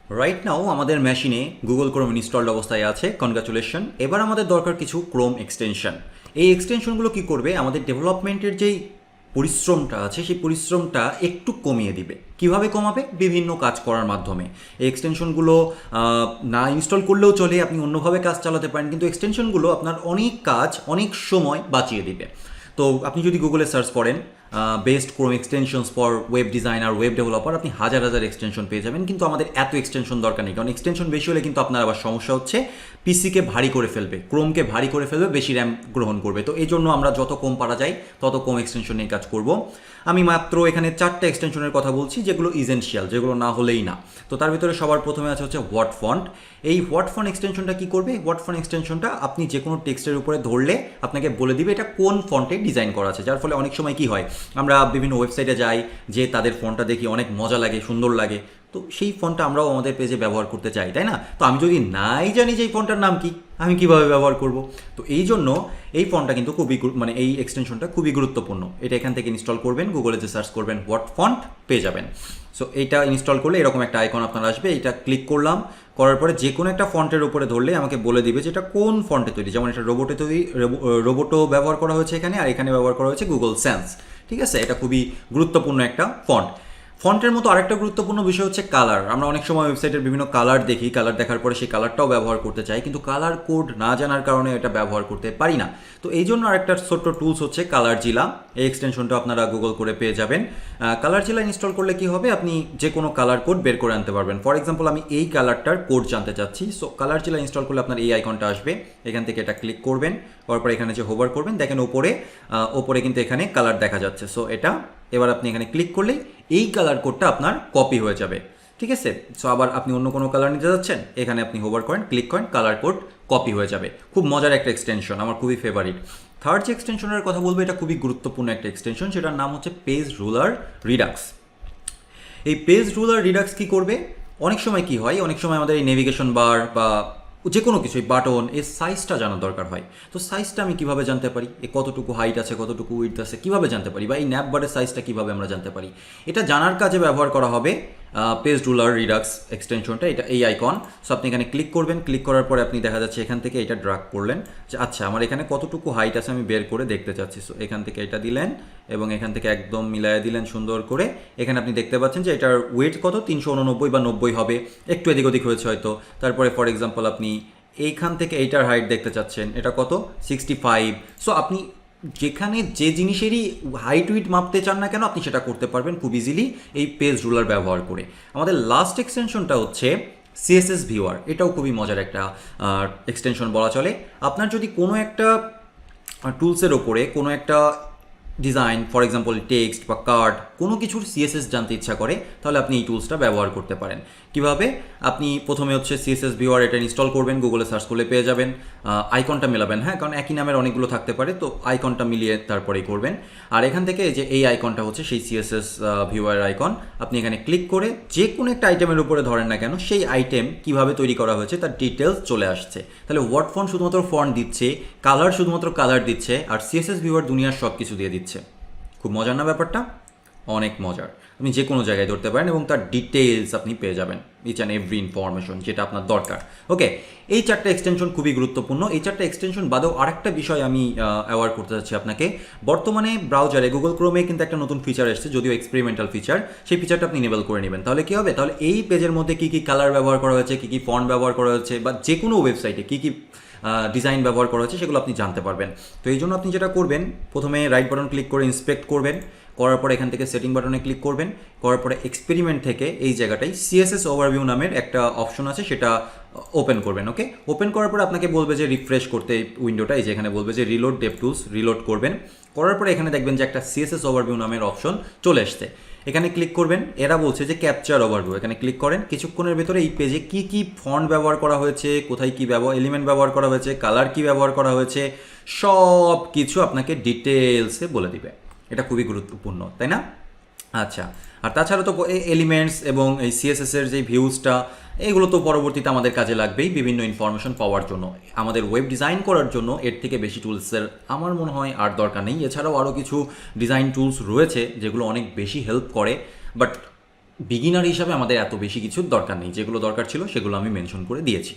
Right now আমাদের মেশিনে Google Chrome installed অবস্থায় আছে, কনগ্রাচুলেশন। এবার আমাদের দরকার কিছু ক্রোম এক্সটেনশন। এই এক্সটেনশনগুলো কি করবে, আমাদের ডেভেলপমেন্টের যেই পরিশ্রমটা আছে সেই পরিশ্রমটা একটু কমিয়ে দিবে। কিভাবে কমাবে? বিভিন্ন কাজ করার মাধ্যমে। এই এক্সটেনশনগুলো না ইনস্টল করলেও চলে, আপনি অন্যভাবে কাজ চালাতে পারেন, কিন্তু এক্সটেনশনগুলো আপনার অনেক কাজ অনেক সময় বাঁচিয়ে দিবে। তো আপনি যদি গুগলে সার্চ করেন best Chrome extensions for web designer, web developer, আপনি হাজার হাজার এক্সটেনশন পেয়ে যাবেন। কিন্তু আমাদের এত এক্সটেনশন দরকার নেই, কারণ এক্সটেনশন বেশি হলে কিন্তু আপনার আবার সমস্যা হচ্ছে, পিসিকে ভারী করে ফেলবে, ক্রোমকে ভারী করে ফেলবে, বেশি র্যাম গ্রহণ করবে। তো এই জন্য আমরা যত কম পারা যায় তত কম এক্সটেনশন নিয়ে কাজ করব। আমি মাত্র এখানে 4টা এক্সটেনশনের কথা বলছি যেগুলো ইজেনশিয়াল, যেগুলো না হলেই না। তো তার ভিতরে সবার প্রথমে আছে হচ্ছে হোয়াট ফন্ট। এই হোয়াট ফন্ট এক্সটেনশনটা কি করবে? হোয়াট ফন্ট এক্সটেনশনটা আপনি যে কোনো টেক্সটের উপরে ধরলে আপনাকে বলে দিবে এটা কোন ফন্টে ডিজাইন করা আছে। যার ফলে অনেক সময় কি হয়, আমরা বিভিন্ন ওয়েবসাইটে যাই, যে তাদের ফন্টটা দেখি অনেক মজা লাগে, সুন্দর লাগে, তো সেই ফন্টটা আমরাও আমাদের পেজে ব্যবহার করতে চাই, তাই না? তো আমি যদি নাই জানি যে এই ফন্টটার নাম কি, আমি কিভাবে ব্যবহার করব? তো এই জন্য এই ফন্টটা কিন্তু মানে এই এক্সটেনশনটা খুবই গুরুত্বপূর্ণ। এটা এখান থেকে ইনস্টল করবেন, গুগলে যে সার্চ করবেন হোয়াট ফন্ট পেয়ে যাবেন। সো এইটা ইনস্টল করলে এরকম একটা আইকন আপনার আসবে, এইটা ক্লিক করলাম, করার পরে যে কোনো একটা ফন্টের উপরে ধরলে আমাকে বলে দিবে যে এটা কোন ফন্টে তৈরি। যেমন এটা রোবটে তৈরি, রোবটও ব্যবহার করা হয়েছে এখানে, আর এখানে ব্যবহার করা হয়েছে গুগল সেন্স। ঠিক আছে, এটা খুবই গুরুত্বপূর্ণ একটা ফন্ট। ফন্টের মতো আরেকটা গুরুত্বপূর্ণ বিষয় হচ্ছে কালার। আমরা অনেক সময় ওয়েবসাইটের বিভিন্ন কালার দেখি, কালার দেখার পরে সেই কালারটাও ব্যবহার করতে চাই, কিন্তু কালার কোড না জানার কারণে এটা ব্যবহার করতে পারি না। তো এই জন্য আরেকটা ছোট্ট টুলস হচ্ছে কালার জিলা। এই এক্সটেনশনটা আপনারা গুগল করে পেয়ে যাবেন। কালার জিলা ইনস্টল করলে কি হবে, আপনি যে কোনো কালার কোড বের করে আনতে পারবেন। ফর এক্সাম্পল আমি এই কালারটার কোড জানতে চাচ্ছি, সো কালার জিলা ইনস্টল করলে আপনার এই আইকনটা আসবে, এখান থেকে এটা ক্লিক করবেন, করার পরে এখানে যে হোভার করবেন, দেখেন ওপরে কিন্তু এখানে কালার দেখা যাচ্ছে। সো এটা এবার আপনি এখানে ক্লিক করলেই এই কালার কোডটা আপনার কপি হয়ে যাবে। ঠিক আছে, সো আবার আপনি অন্য কোনো কালার নিতে যাচ্ছেন, এখানে আপনি হোভার করেন, ক্লিক করেন, কালার কোড কপি হয়ে যাবে। খুব মজার একটা এক্সটেনশন, আমার খুবই ফেভারিট। থার্ড যে এক্সটেনশনের কথা বলবো, এটা খুবই গুরুত্বপূর্ণ একটা এক্সটেনশন, সেটার নাম হচ্ছে পেজ রুলার রিডাক্স। এই পেজ রুলার রিডাক্স কি করবে? অনেক সময় কি হয়, অনেক সময় আমাদের এই নেভিগেশন বার বা যে কোনো কিছু বাটন, এর সাইজটা জানার দরকার হয়। তো সাইজটা আমি কিভাবে জানতে পারি, এ কতটুকু হাইট আছে, কতটুকু উইডথ আছে, কিভাবে জানতে পারি? বা এই ন্যাপ বারের সাইজটা কিভাবে আমরা জানতে পারি? এটা জানার কাজে ব্যবহার করা হবে পেজ রুলার রিডাক্স এক্সটেনশনটা। এটা এই আইকন। সো আপনি এখানে ক্লিক করবেন, ক্লিক করার পরে আপনি দেখা যাচ্ছে এখান থেকে এটা ড্রাগ করলেন যে আচ্ছা আমার এখানে কতটুকু হাইট আছে আমি বের করে দেখতে চাচ্ছি। সো এখান থেকে এটা দিলেন এবং এখান থেকে একদম মিলাইয়া দিলেন সুন্দর করে। এখানে আপনি দেখতে পাচ্ছেন যে এটার ওয়েট কত, 389 বা 90 হবে, একটু এদিক ওদিক হয়েছে হয়তো। তারপরে ফর এক্সাম্পল আপনি এইখান থেকে এইটার হাইট দেখতে চাচ্ছেন, এটা কত, 65। সো আপনি যেখানে যে জিনিসেরই হাইট উইট মাপতে চান না কেন, আপনি সেটা করতে পারবেন খুব ইজিলি এই পেজ রুলার ব্যবহার করে। আমাদের লাস্ট এক্সটেনশনটা হচ্ছে সিএসএস ভিউয়ার। এটাও খুবই মজার একটা এক্সটেনশন বলা চলে। আপনার যদি কোনো একটা টুলসের ওপরে কোনো একটা ডিজাইন, ফর এক্সাম্পল টেক্সট বা কার্ড, কোনো কিছুর সিএসএস জানতে ইচ্ছা করে, তাহলে আপনি এই টুলসটা ব্যবহার করতে পারেন। কিভাবে? আপনি প্রথমে হচ্ছে সিএসএস ভিউয়ার এটা ইনস্টল করবেন, গুগলে সার্চ করলে পেয়ে যাবেন। আইকনটা মেলাবেন, হ্যাঁ, কারণ একই নামের অনেকগুলো থাকতে পারে, তো আইকনটা মিলিয়ে তারপরেই করবেন। আর এখান থেকে যে এই আইকনটা হচ্ছে সেই সিএসএস ভিউয়ার আইকন, আপনি এখানে ক্লিক করে যে কোনো একটা আইটেমের উপরে ধরেন না কেন, সেই আইটেম কিভাবে তৈরি করা হয়েছে তার ডিটেলস চলে আসছে। তাহলে ওয়ার্ড ফন্ট শুধুমাত্র ফন্ট দিচ্ছে, কালার শুধুমাত্র কালার দিচ্ছে, আর সিএসএস ভিউয়ার দুনিয়ার সব কিছু দিয়ে দিচ্ছে। খুব মজার না ব্যাপারটা? অনেক মজার। আপনি যে কোনো জায়গায় ধরতে পারেন এবং তার ডিটেলস আপনি পেয়ে যাবেন, ইচ অ্যান্ড এভরি ইনফরমেশন যেটা আপনার দরকার। ওকে, এই 4টা এক্সটেনশন খুবই গুরুত্বপূর্ণ। এই 4টা এক্সটেনশন বাদেও আরেকটা বিষয় আমি অ্যাওয়ার করতে চাচ্ছি আপনাকে। বর্তমানে ব্রাউজারে গুগল ক্রোমে কিন্তু একটা নতুন ফিচার এসেছে, যদিও এক্সপেরিমেন্টাল ফিচার। সেই ফিচারটা আপনি এনেবল করে নেবেন, তাহলে কী হবে, তাহলে এই পেজের মধ্যে কী কী কালার ব্যবহার করা হয়েছে, কী কী ফন্ট ব্যবহার করা হয়েছে, বা যে কোনো ওয়েবসাইটে কী কী ডিজাইন ব্যবহার করা হয়েছে সেগুলো আপনি জানতে পারবেন। তো এই জন্য আপনি যেটা করবেন, প্রথমে রাইট বাটন ক্লিক করে ইন্সপেক্ট করবেন, করার পরে এখান থেকে সেটিং বাটনে ক্লিক করবেন, করার পরে এক্সপেরিমেন্ট থেকে এই জায়গাটায় সিএসএস ওভারভিউ নামের একটা অপশন আছে, সেটা ওপেন করবেন। ওকে, ওপেন করার পরে আপনাকে বলবে যে রিফ্রেশ করতে উইন্ডোটা, এই যে এখানে বলবে যে রিলোড ডেভটুলস, রিলোড করবেন। করার পরে এখানে দেখবেন যে একটা সিএসএস ওভারভিউ নামের অপশন চলে এসছে। এখানে ক্লিক করবেন, এরা বলছে যে ক্যাপচার ওভারভিউ, এখানে ক্লিক করেন। কিছুক্ষণের ভেতরে এই পেজে কি কি ফন্ট ব্যবহার করা হয়েছে, কোথায় কি এলিমেন্ট ব্যবহার করা হয়েছে, কালার কি ব্যবহার করা হয়েছে, সব কিছু আপনাকে ডিটেলসে বলে দিবে। এটা খুবই গুরুত্বপূর্ণ, তাই না? আচ্ছা, আর তাছাড়া তো এই এলিমেন্টস এবং এই সিএসএস এর যে ভিউজটা, এগুলো তো পরবর্তীতে আমাদের কাজে লাগবেই বিভিন্ন ইনফরমেশন পাওয়ার জন্য। আমাদের ওয়েব ডিজাইন করার জন্য এর থেকে বেশি টুলসের আমার মনে হয় আর দরকার নেই। এছাড়াও আরও কিছু ডিজাইন টুলস রয়েছে যেগুলো অনেক বেশি হেল্প করে, বাট বিগিনার হিসাবে আমাদের এত বেশি কিছুর দরকার নেই, যেগুলো দরকার ছিল সেগুলো আমি মেনশন করে দিয়েছি।